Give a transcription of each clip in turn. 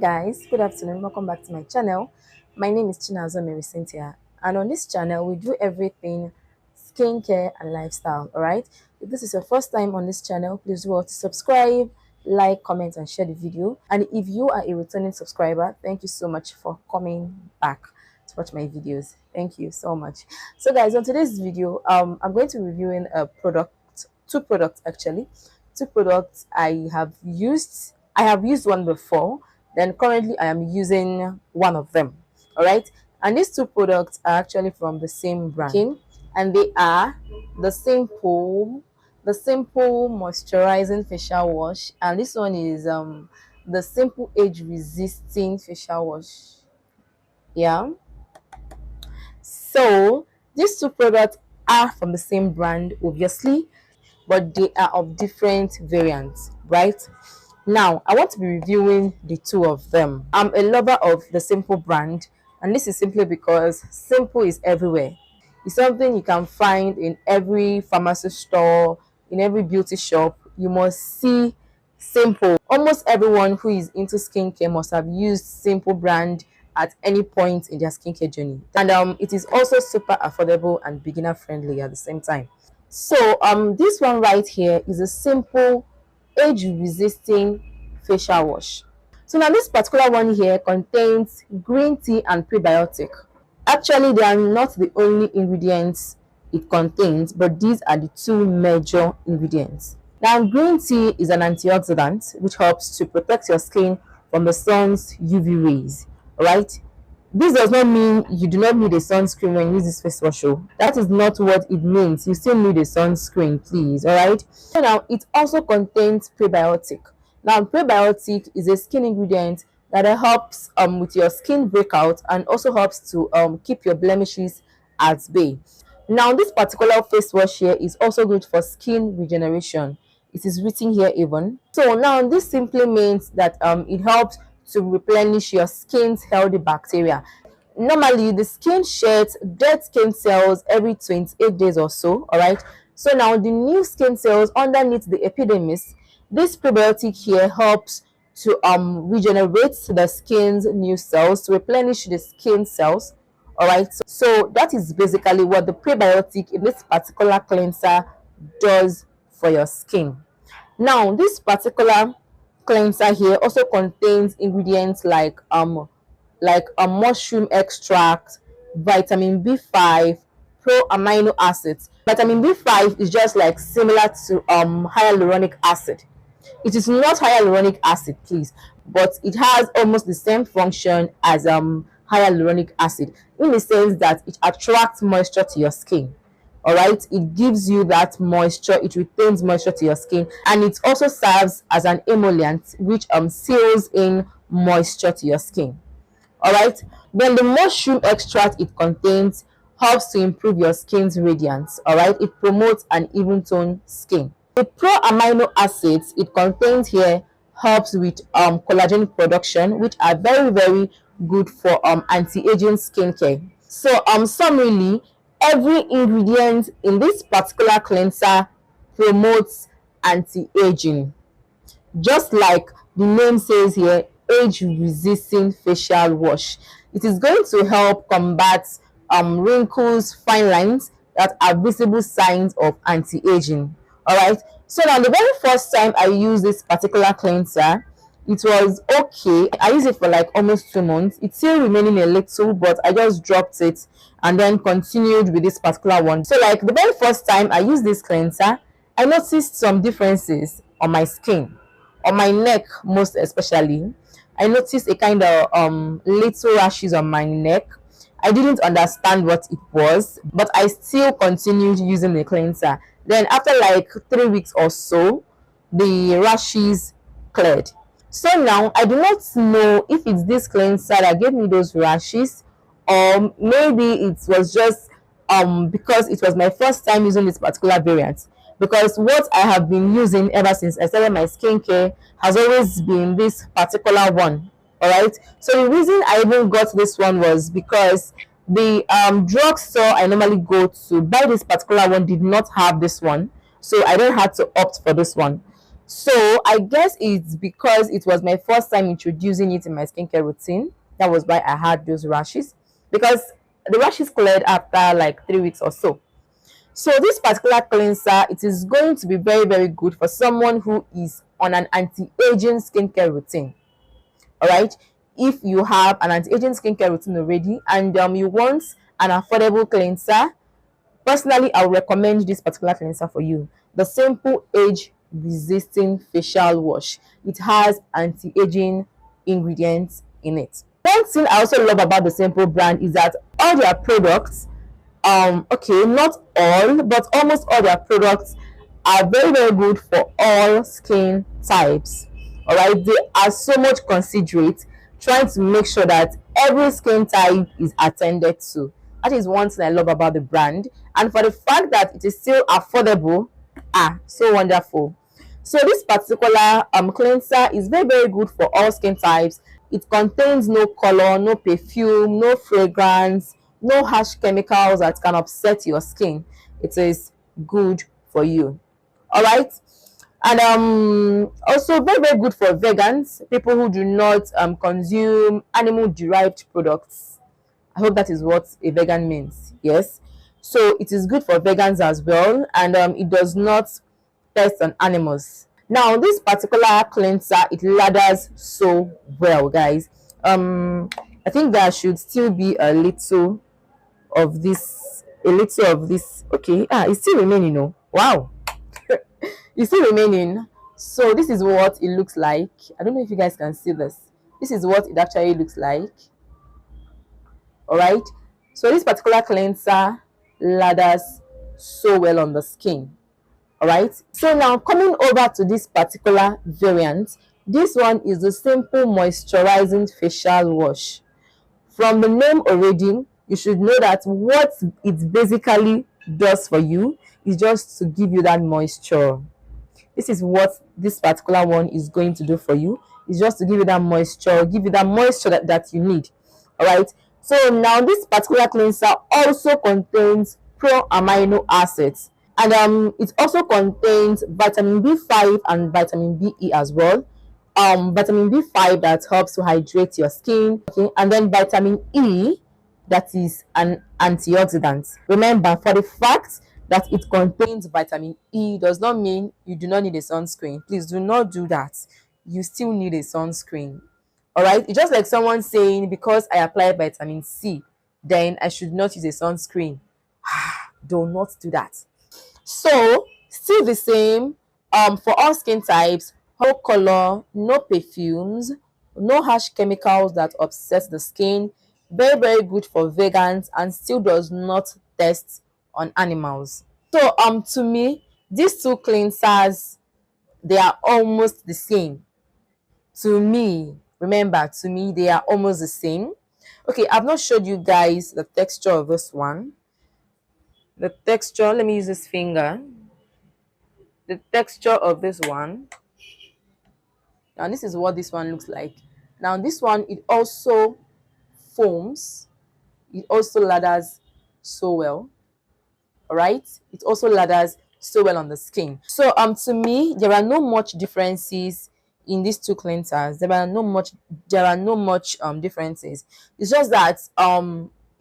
Guys, good afternoon. Welcome back to my channel. My name is Chinazo Mary Cynthia, and on this channel we do everything skincare and lifestyle. All right. If this is your first time on this channel, please do well to subscribe, like, comment, and share the video. And if you are a returning subscriber, thank you so much for coming back to watch my videos. Thank you so much. So, guys, on today's video, I'm going to be reviewing two products actually, two products I have used. I have used one before, then currently I am using one of them. All right, and these two products are actually from the same brand, okay? And they are the Simple Moisturizing Facial Wash, and this one is the Simple Age Resisting Facial Wash. Yeah, so these two products are from the same brand, obviously, but they are of different variants, right? Now, I want to be reviewing the two of them. I'm a lover of the Simple brand, and this is simply because Simple is everywhere. It's something you can find in every pharmacy store, in every beauty shop. You must see Simple. Almost everyone who is into skincare must have used Simple brand at any point in their skincare journey. And it is also super affordable and beginner friendly at the same time. So this one right here is a Simple age resisting facial wash. So now this particular one here contains green tea and prebiotic. Actually, they are not the only ingredients it contains, but these are the two major ingredients. Now, green tea is an antioxidant which helps to protect your skin from the sun's UV rays. Right? This does not mean you do not need a sunscreen when you use this face wash. That is not what it means. You still need a sunscreen, please. All right. So now it also contains prebiotic. Now, prebiotic is a skin ingredient that helps with your skin breakout and also helps to keep your blemishes at bay. Now, this particular face wash here is also good for skin regeneration. It is written here even. So now this simply means that it helps to replenish your skin's healthy bacteria. Normally, the skin sheds dead skin cells every 28 days or so. All right. So now the new skin cells underneath the epidermis, this prebiotic here helps to regenerate the skin's new cells, to replenish the skin cells. All right. So that is basically what the prebiotic in this particular cleanser does for your skin. Now, this particular cleanser here also contains ingredients like a mushroom extract, vitamin B5, pro amino acids. Vitamin B5 is just like similar to hyaluronic acid. It is not hyaluronic acid, please, but it has almost the same function as hyaluronic acid, in the sense that it attracts moisture to your skin. All right, it gives you that moisture, it retains moisture to your skin, and it also serves as an emollient which seals in moisture to your skin. All right, then the mushroom extract it contains helps to improve your skin's radiance. All right, it promotes an even tone skin. The pro amino acids it contains here helps with collagen production, which are very good for anti-aging skincare. So summarily, every ingredient in this particular cleanser promotes anti-aging, just like the name says here, age resisting facial wash. It is going to help combat wrinkles, fine lines that are visible signs of anti-aging. All right, so now the very first time I used this particular cleanser, it was okay. I used it for like almost 2 months. It's still remaining a little, but I just dropped it and then continued with this particular one. So like the very first time I used this cleanser, I noticed some differences on my skin, on my neck most especially. I noticed a kind of little rashes on my neck. I didn't understand what it was, but I still continued using the cleanser. Then after like 3 weeks or so, the rashes cleared. So now I do not know if it's this cleanser that gave me those rashes, or maybe it was just because it was my first time using this particular variant. Because what I have been using ever since I started my skincare has always been this particular one. All right. So the reason I even got this one was because the drugstore I normally go to buy this particular one did not have this one, so I don't have to opt for this one. So I guess it's because it was my first time introducing it in my skincare routine. That was why I had those rashes, because the rashes cleared after like 3 weeks or so. So this particular cleanser, it is going to be very, very good for someone who is on an anti-aging skincare routine. All right. If you have an anti-aging skincare routine already and you want an affordable cleanser, personally, I would recommend this particular cleanser for you. The Simple Age Resisting Facial Wash. It has anti-aging ingredients in it. One thing I also love about the Simple brand is that all their products, okay, not all, but almost all their products are very, very good for all skin types. All right, they are so much considerate, trying to make sure that every skin type is attended to. That is one thing I love about the brand, and for the fact that it is still affordable, so wonderful. So this particular cleanser is very, very good for all skin types. It contains no color, no perfume, no fragrance, no harsh chemicals that can upset your skin. It is good for you. All right. And also very, very good for vegans, people who do not consume animal derived products. I hope that is what a vegan means. Yes. So it is good for vegans as well, and it does not test on animals. Now, this particular cleanser, it lathers so well, guys. I think there should still be a little of this, Okay, it's still remaining. Oh, wow, it's still remaining. So this is what it looks like. I don't know if you guys can see this. This is what it actually looks like. All right. So this particular cleanser lathers so well on the skin. All right. So now coming over to this particular variant, this one is the Simple Moisturizing Facial Wash. From the name already, you should know that what it basically does for you is just to give you that moisture. This is what this particular one is going to do for you. It's just to give you that moisture, that you need. All right. So now this particular cleanser also contains pro amino acids, and it also contains vitamin B5 and vitamin BE as well. Vitamin B5 that helps to hydrate your skin, okay, and then vitamin E that is an antioxidant. Remember, for the fact that it contains vitamin E does not mean you do not need a sunscreen. Please do not do that. You still need a sunscreen. All right. It's just like someone saying, because I apply vitamin C, then I should not use a sunscreen. Do not do that. So, still the same. For all skin types, no color, no perfumes, no harsh chemicals that upset the skin. Very, very good for vegans and still does not test on animals. So, to me, these two cleansers, they are almost the same. To me, remember, to me, they are almost the same. Okay, I've not showed you guys the texture of this one. The texture, let me use this finger. The texture of this one. Now, this is what this one looks like. Now, this one, it also foams. It also lathers so well. All right. It also lathers so well on the skin. So to me, there are no much differences in these two cleansers. There are no much differences. It's just that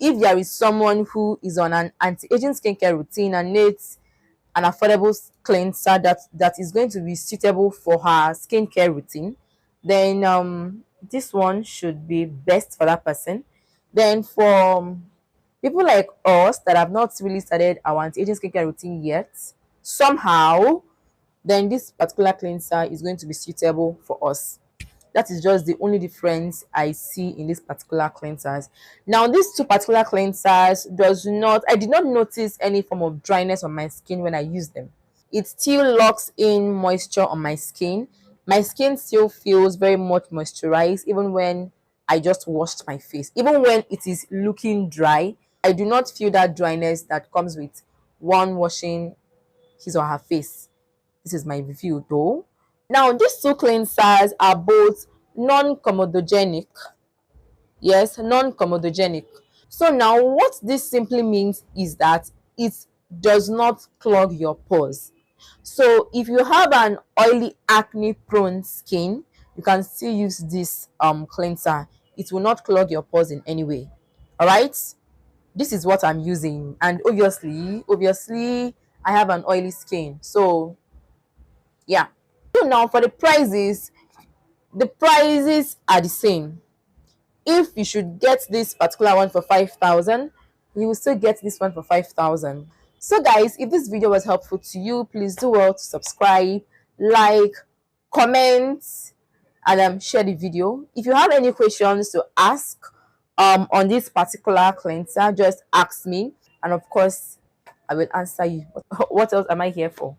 if there is someone who is on an anti-aging skincare routine and needs an affordable cleanser that is going to be suitable for her skincare routine, then this one should be best for that person. Then for people like us that have not really started our anti-aging skincare routine yet, somehow, then this particular cleanser is going to be suitable for us. That is just the only difference I see in these particular cleansers. Now, these two particular cleansers I did not notice any form of dryness on my skin when I use them. It still locks in moisture on my skin. My skin still feels very much moisturized even when I just washed my face. Even when it is looking dry, I do not feel that dryness that comes with one washing his or her face. This is my review though. Now, these two cleansers are both non-comedogenic. Yes, non-comedogenic. So now what this simply means is that it does not clog your pores. So if you have an oily, acne prone skin, you can still use this cleanser. It will not clog your pores in any way. All right, this is what I'm using, and obviously I have an oily skin, so yeah. So now for the prices are the same. If you should get this particular one for 5,000, you will still get this one for 5,000. So guys, if this video was helpful to you, please do well to subscribe, like, comment, and share the video. If you have any questions to ask on this particular cleanser, just ask me, and of course I will answer you. What else am I here for?